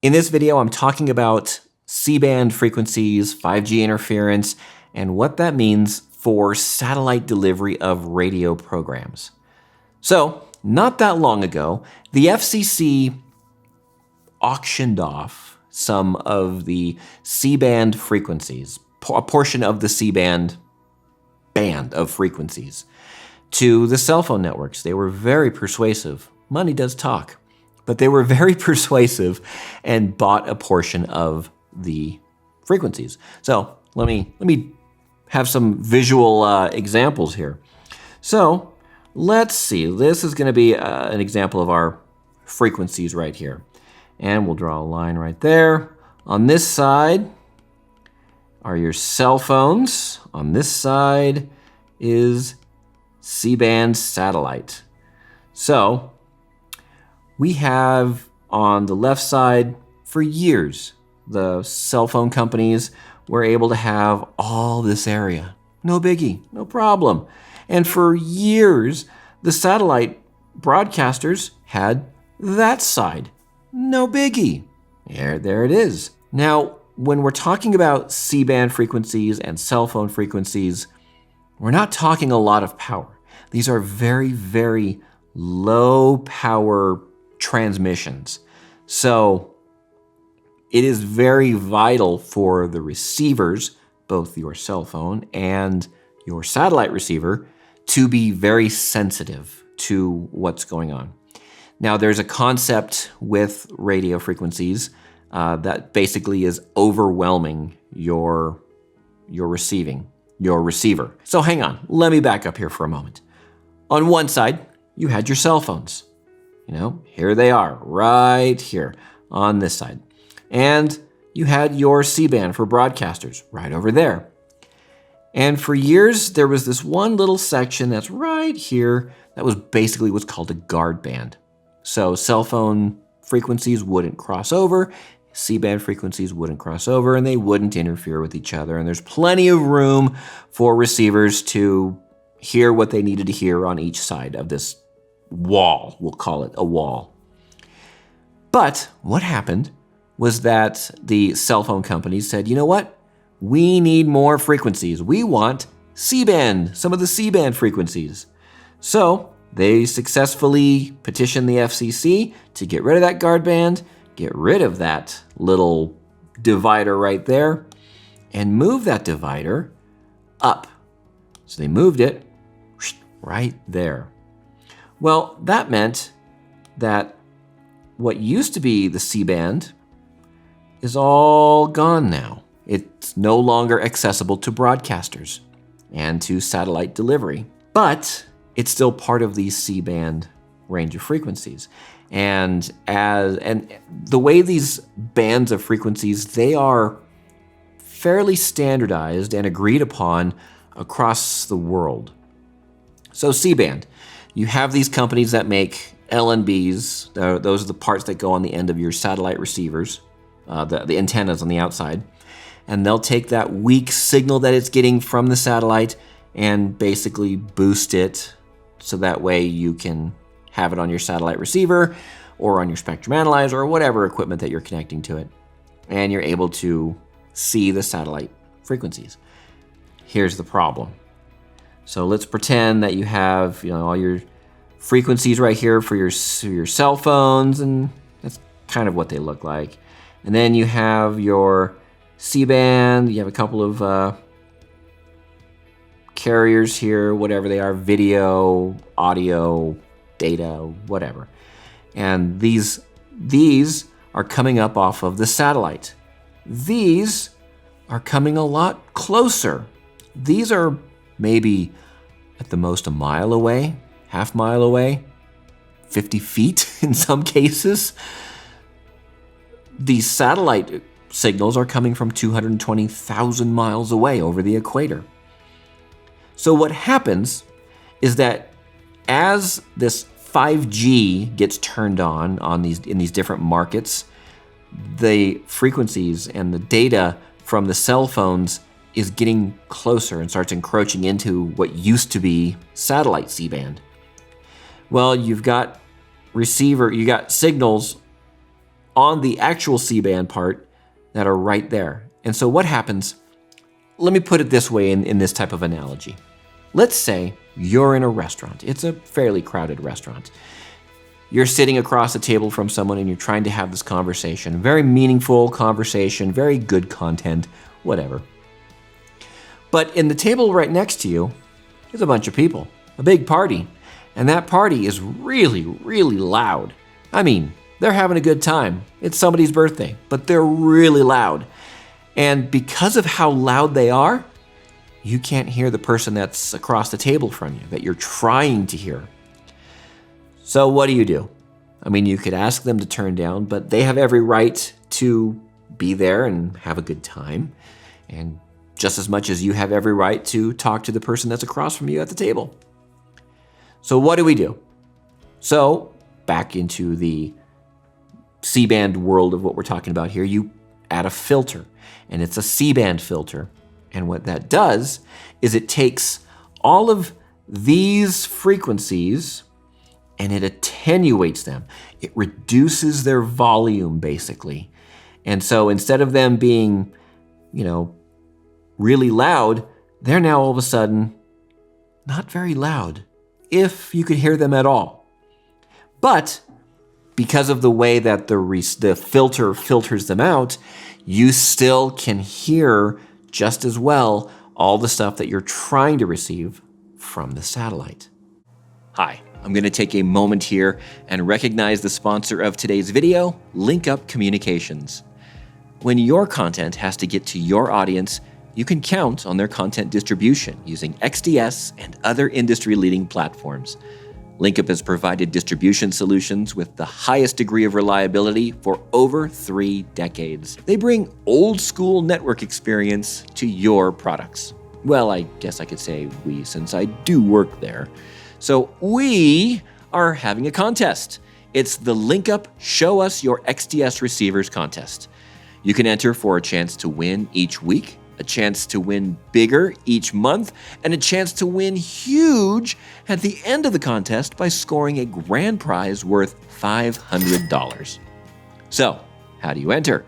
In this video, I'm talking about C-band frequencies, 5G interference, and what that means for satellite delivery of radio programs. So, not that long ago, the FCC auctioned off some of the C-band frequencies, a portion of the C-band band of frequencies, to the cell phone networks. They were very persuasive. Money does talk. But they were very persuasive and bought a portion of the frequencies. So let me have some visual examples here. So let's see. This is going to be an example of our frequencies right here. And we'll draw a line right there. On this side are your cell phones. On this side is C-band satellite. So we have on the left side, for years, the cell phone companies were able to have all this area. No biggie, no problem. And for years, the satellite broadcasters had that side. No biggie. There it is. Now, when we're talking about C-band frequencies and cell phone frequencies, we're not talking a lot of power. These are very, very low power transmissions. So it is very vital for the receivers, both your cell phone and your satellite receiver, to be very sensitive to what's going on. Now, there's a concept with radio frequencies that basically is overwhelming your receiver. So hang on, let me back up here for a moment. On one side, you had your cell phones. Here they are, right here on this side. And you had your C-band for broadcasters right over there. And for years, there was this one little section that's right here that was basically what's called a guard band. So cell phone frequencies wouldn't cross over, C-band frequencies wouldn't cross over, and they wouldn't interfere with each other. And there's plenty of room for receivers to hear what they needed to hear on each side of this wall. We'll call it a wall. But what happened was that the cell phone companies said, you know what? We need more frequencies. We want C-band, some of the C-band frequencies. So they successfully petitioned the FCC to get rid of that guard band, get rid of that little divider right there, and move that divider up. So they moved it right there. Well, that meant that what used to be the C-band is all gone now. It's no longer accessible to broadcasters and to satellite delivery, but it's still part of the C-band range of frequencies. And the way these bands of frequencies, they are fairly standardized and agreed upon across the world. So C-band. You have these companies that make LNBs. Those are the parts that go on the end of your satellite receivers, the antennas on the outside. And they'll take that weak signal that it's getting from the satellite and basically boost it so that way you can have it on your satellite receiver or on your spectrum analyzer or whatever equipment that you're connecting to it. And you're able to see the satellite frequencies. Here's the problem. So let's pretend that you have, all your frequencies right here for your cell phones, and that's kind of what they look like. And then you have your C-band, you have a couple of carriers here, whatever they are, video, audio, data, whatever. And these are coming up off of the satellite. These are coming a lot closer. These are maybe at the most a mile away, half mile away, 50 feet in some cases. These satellite signals are coming from 220,000 miles away over the equator. So what happens is that as this 5G gets turned on in these different markets, the frequencies and the data from the cell phones is getting closer and starts encroaching into what used to be satellite C-band. Well, you got signals on the actual C-band part that are right there. And so what happens, let me put it this way in this type of analogy. Let's say you're in a restaurant. It's a fairly crowded restaurant. You're sitting across the table from someone and you're trying to have this conversation. Very meaningful conversation, very good content, whatever. But in the table right next to you is a bunch of people, a big party. And that party is really, really loud. I mean, they're having a good time. It's somebody's birthday, but they're really loud. And because of how loud they are, you can't hear the person that's across the table from you, that you're trying to hear. So what do? I mean, you could ask them to turn down, but they have every right to be there and have a good time. And just as much as you have every right to talk to the person that's across from you at the table. So what do? So back into the C-band world of what we're talking about here, you add a filter, and it's a C-band filter. And what that does is it takes all of these frequencies and it attenuates them. It reduces their volume, basically. And so instead of them being, really loud, they're now all of a sudden not very loud, if you could hear them at all. But because of the way that the filter filters them out, you still can hear just as well all the stuff that you're trying to receive from the satellite. Hi, I'm going to take a moment here and recognize the sponsor of today's video, LinkUp Communications. When your content has to get to your audience, you can count on their content distribution using XDS and other industry-leading platforms. LinkUp has provided distribution solutions with the highest degree of reliability for over 3 decades. They bring old-school network experience to your products. Well, I guess I could say we, since I do work there. So we are having a contest. It's the LinkUp Show Us Your XDS Receivers contest. You can enter for a chance to win each week, a chance to win bigger each month, and a chance to win huge at the end of the contest by scoring a grand prize worth $500. So, how do you enter?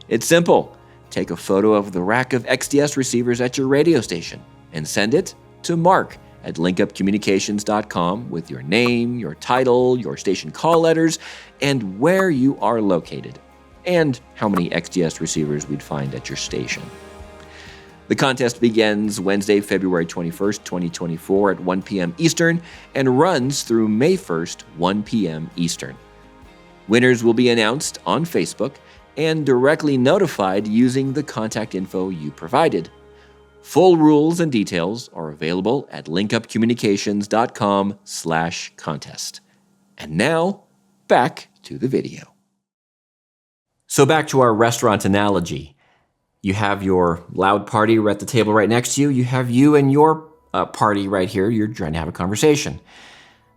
It's simple. Take a photo of the rack of XDS receivers at your radio station and send it to Mark at linkupcommunications.com with your name, your title, your station call letters, and where you are located, and how many XDS receivers we'd find at your station. The contest begins Wednesday, February 21st, 2024 at 1 p.m. Eastern and runs through May 1st, 1 p.m. Eastern. Winners will be announced on Facebook and directly notified using the contact info you provided. Full rules and details are available at linkupcommunications.com/contest. And now, back to the video. So back to our restaurant analogy. You have your loud party at the table right next to you. You have you and your party right here. You're trying to have a conversation.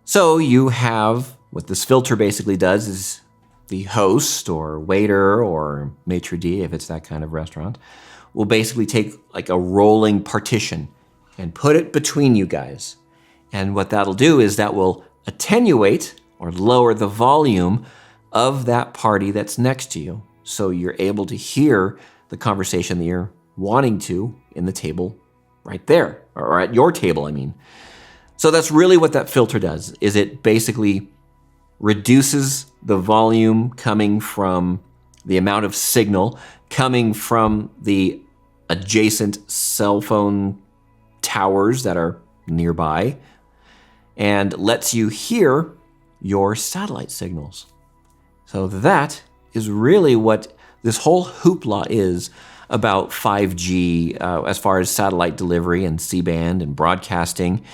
So you have, what this filter basically does is the host or waiter or maitre d', if it's that kind of restaurant, will basically take like a rolling partition and put it between you guys. And what that'll do is that will attenuate or lower the volume of that party that's next to you. So you're able to hear the conversation that you're wanting to in the table right there, or at your table, I mean. So that's really what that filter does, is it basically reduces the volume coming from the amount of signal coming from the adjacent cell phone towers that are nearby and lets you hear your satellite signals. So that is really what this whole hoopla is about 5G as far as satellite delivery and C-band and broadcasting.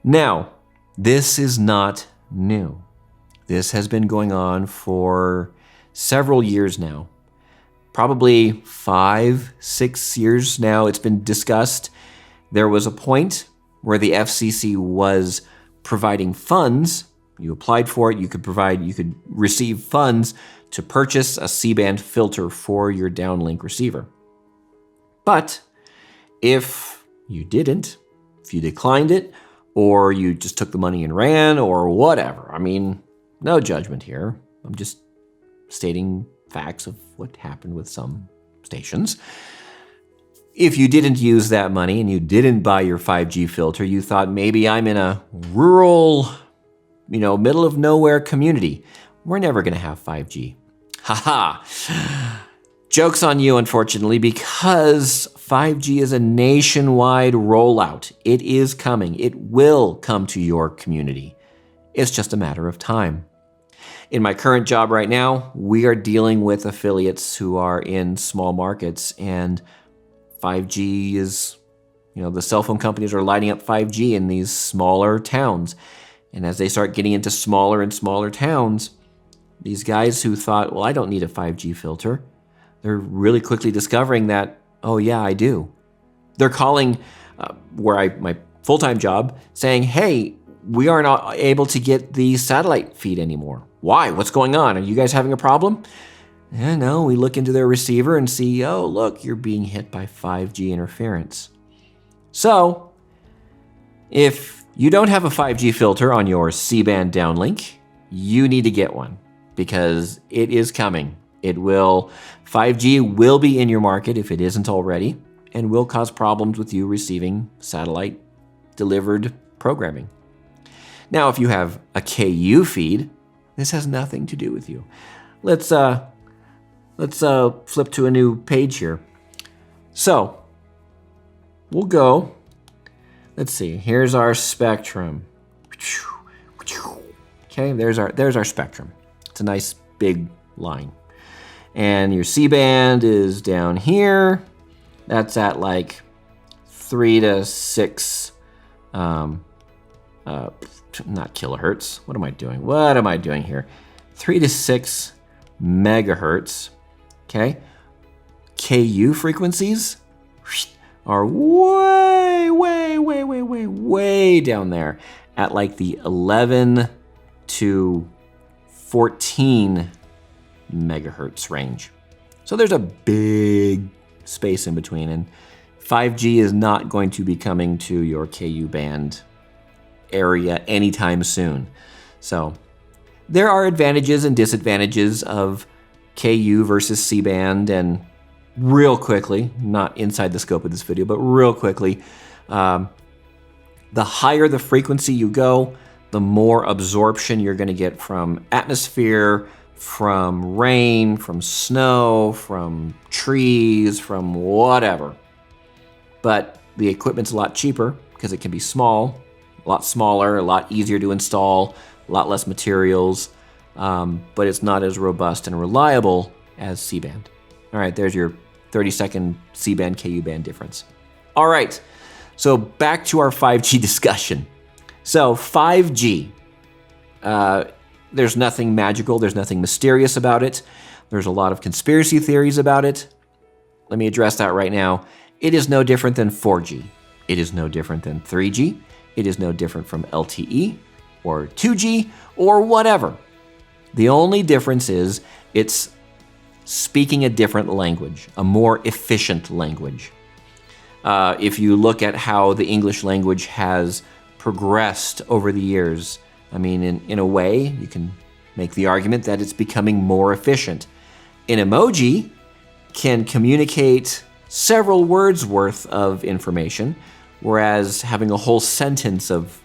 Now, this is not new. This has been going on for several years now. Probably 5-6 years now it's been discussed. There was a point where the FCC was providing funds. You applied for it, you could receive funds to purchase a C-band filter for your downlink receiver. But if you didn't, if you declined it, or you just took the money and ran, or whatever, I mean, no judgment here. I'm just stating facts of what happened with some stations. If you didn't use that money and you didn't buy your 5G filter, you thought maybe I'm in a rural, middle of nowhere community. We're never going to have 5G. Haha. Joke's on you, unfortunately, because 5G is a nationwide rollout. It is coming. It will come to your community. It's just a matter of time. In my current job right now, we are dealing with affiliates who are in small markets, and 5G is, the cell phone companies are lighting up 5G in these smaller towns. And as they start getting into smaller and smaller towns, these guys who thought, well, I don't need a 5G filter, they're really quickly discovering that, oh yeah, I do. They're calling my full-time job saying, hey, we aren't able to get the satellite feed anymore. Why? What's going on? Are you guys having a problem? No, we look into their receiver and see, oh, look, you're being hit by 5G interference. So, if you don't have a 5G filter on your C-band downlink, you need to get one because it is coming. 5G will be in your market if it isn't already, and will cause problems with you receiving satellite-delivered programming. Now, if you have a KU feed, this has nothing to do with you. Let's flip to a new page here. So, we'll go. Let's see. Here's our spectrum. Okay, there's our spectrum. It's a nice big line. And your C-band is down here. That's at like 3 to 6, not kilohertz. What am I doing here? 3 to 6 megahertz. Okay. KU frequencies are way down there at like the 11 to 14 megahertz range. So there's a big space in between, and 5G is not going to be coming to your KU band area anytime soon. So there are advantages and disadvantages of KU versus C-band, and real quickly, not inside the scope of this video, but real quickly, the higher the frequency you go, the more absorption you're going to get from atmosphere, from rain, from snow, from trees, from whatever. But the equipment's a lot cheaper because it can be small, a lot smaller, a lot easier to install, a lot less materials, but it's not as robust and reliable as C-band. All right, there's your 30-second C-band, KU band difference. All right, so back to our 5G discussion. So 5G, there's nothing magical, there's nothing mysterious about it. There's a lot of conspiracy theories about it. Let me address that right now. It is no different than 4G. It is no different than 3G. It is no different from LTE or 2G or whatever. The only difference is it's speaking a different language, a more efficient language. If you look at how the English language has progressed over the years, I mean, in a way, you can make the argument that it's becoming more efficient. An emoji can communicate several words worth of information, whereas having a whole sentence of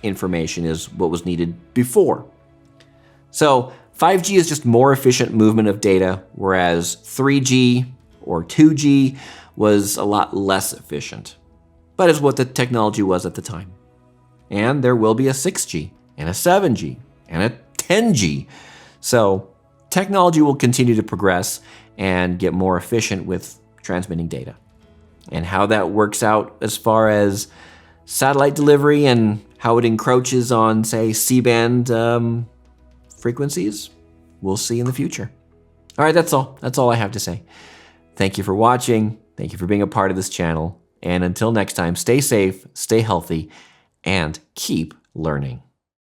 information is what was needed before. So 5G is just more efficient movement of data, whereas 3G or 2G was a lot less efficient. But is what the technology was at the time. And there will be a 6G and a 7G and a 10G. So technology will continue to progress and get more efficient with transmitting data. And how that works out as far as satellite delivery and how it encroaches on, say, C-band frequencies, we'll see in the future. All right, that's all. That's all I have to say. Thank you for watching. Thank you for being a part of this channel. And until next time, stay safe, stay healthy, and keep learning.